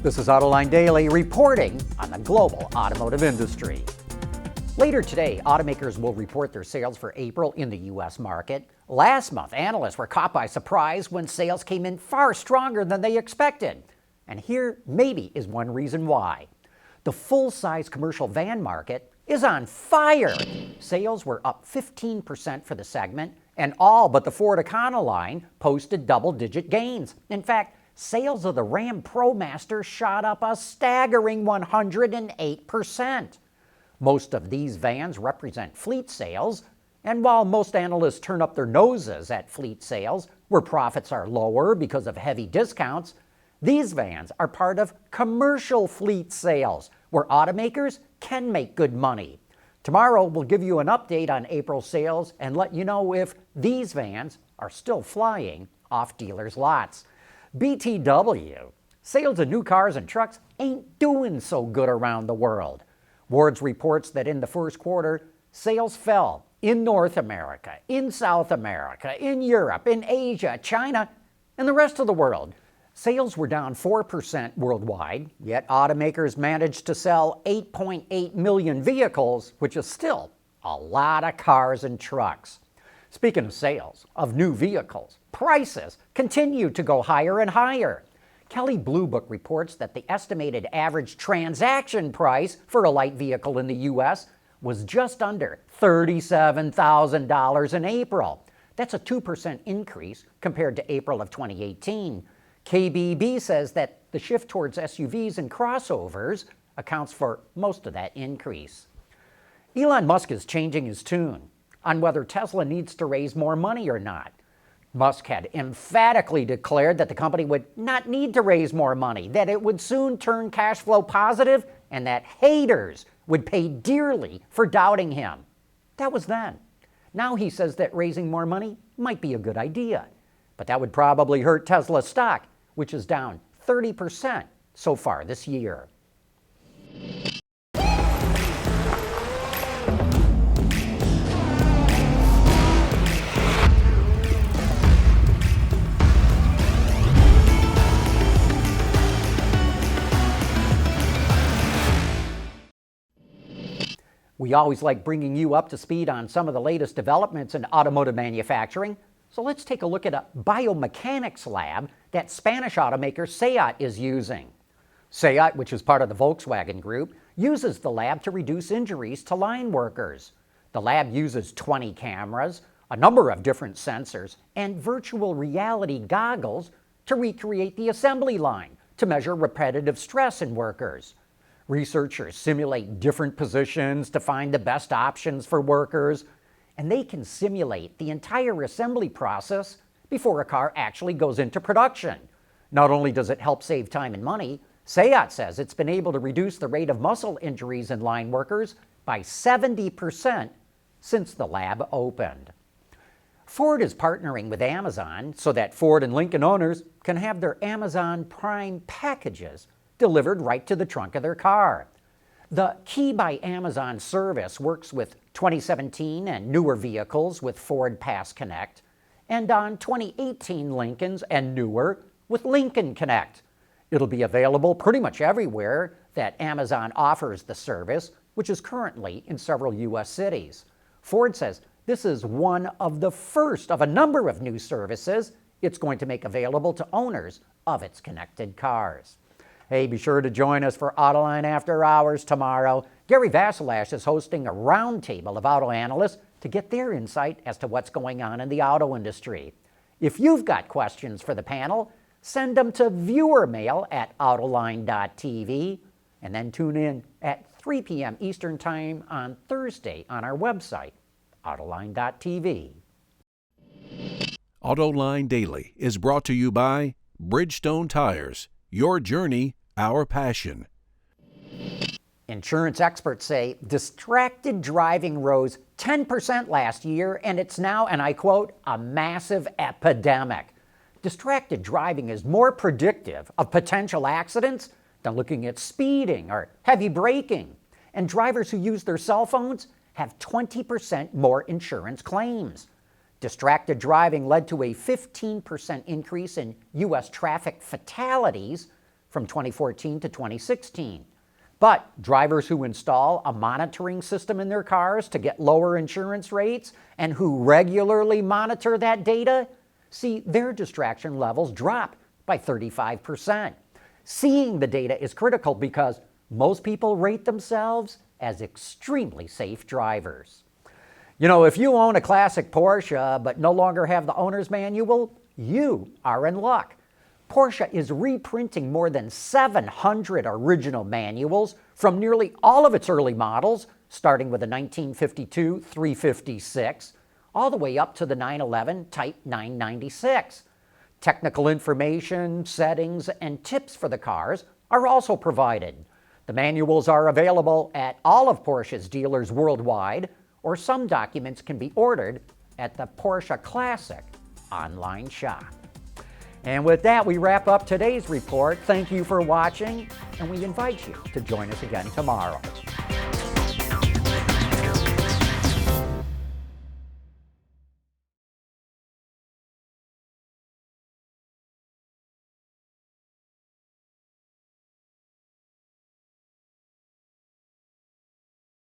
This is Autoline Daily reporting on the global automotive industry. Later today, automakers will report their sales for April in the U.S. market. Last month, analysts were caught by surprise when sales came in far stronger than they expected. And here maybe is one reason why. The full-size commercial van market is on fire. Sales were up 15% for the segment, and all but the Ford Econoline posted double-digit gains. In fact, sales of the Ram ProMaster shot up a staggering 108%. Most of these vans represent fleet sales, and while most analysts turn up their noses at fleet sales, where profits are lower because of heavy discounts, these vans are part of commercial fleet sales, where automakers can make good money. Tomorrow, we'll give you an update on April sales and let you know if these vans are still flying off dealers' lots. BTW, sales of new cars and trucks ain't doing so good around the world. Wards reports that in the first quarter, sales fell in North America, in South America, in Europe, in Asia, China, and the rest of the world. Sales were down 4% worldwide, yet automakers managed to sell 8.8 million vehicles, which is still a lot of cars and trucks. Speaking of sales of new vehicles, prices continue to go higher and higher. Kelley Blue Book reports that the estimated average transaction price for a light vehicle in the U.S. was just under $37,000 in April. That's a 2% increase compared to April of 2018. KBB says that the shift towards SUVs and crossovers accounts for most of that increase. Elon Musk is changing his tune on whether Tesla needs to raise more money or not. Musk had emphatically declared that the company would not need to raise more money, that it would soon turn cash flow positive, and that haters would pay dearly for doubting him. That was then. Now he says that raising more money might be a good idea, but that would probably hurt Tesla stock, which is down 30% so far this year. We always like bringing you up to speed on some of the latest developments in automotive manufacturing. So let's take a look at a biomechanics lab that Spanish automaker Seat is using. Seat, which is part of the Volkswagen Group, uses the lab to reduce injuries to line workers. The lab uses 20 cameras, a number of different sensors, and virtual reality goggles to recreate the assembly line to measure repetitive stress in workers. Researchers simulate different positions to find the best options for workers, and they can simulate the entire assembly process before a car actually goes into production. Not only does it help save time and money, Seat says it's been able to reduce the rate of muscle injuries in line workers by 70% since the lab opened. Ford is partnering with Amazon so that Ford and Lincoln owners can have their Amazon Prime packages delivered right to the trunk of their car. The Key by Amazon service works with 2017 and newer vehicles with Ford Pass Connect, and on 2018 Lincolns and newer with Lincoln Connect. It'll be available pretty much everywhere that Amazon offers the service, which is currently in several U.S. cities. Ford says this is one of the first of a number of new services it's going to make available to owners of its connected cars. Hey, be sure to join us for Autoline After Hours tomorrow. Gary Vasilash is hosting a roundtable of auto analysts to get their insight as to what's going on in the auto industry. If you've got questions for the panel, send them to viewer mail at autoline.tv, and then tune in at 3 p.m. Eastern Time on Thursday on our website, autoline.tv. Autoline Daily is brought to you by Bridgestone Tires. Your journey, our passion. Insurance experts say distracted driving rose 10% last year, and it's now, and I quote, a massive epidemic. Distracted driving is more predictive of potential accidents than looking at speeding or heavy braking. And drivers who use their cell phones have 20% more insurance claims. Distracted driving led to a 15% increase in U.S. traffic fatalities from 2014 to 2016. But drivers who install a monitoring system in their cars to get lower insurance rates and who regularly monitor that data, see their distraction levels drop by 35%. Seeing the data is critical because most people rate themselves as extremely safe drivers. You know, if you own a classic Porsche but no longer have the owner's manual, you are in luck. Porsche is reprinting more than 700 original manuals from nearly all of its early models, starting with the 1952 356, all the way up to the 911 Type 996. Technical information, settings, and tips for the cars are also provided. The manuals are available at all of Porsche's dealers worldwide, or some documents can be ordered at the Porsche Classic online shop. And with that, we wrap up today's report. Thank you for watching, and we invite you to join us again tomorrow.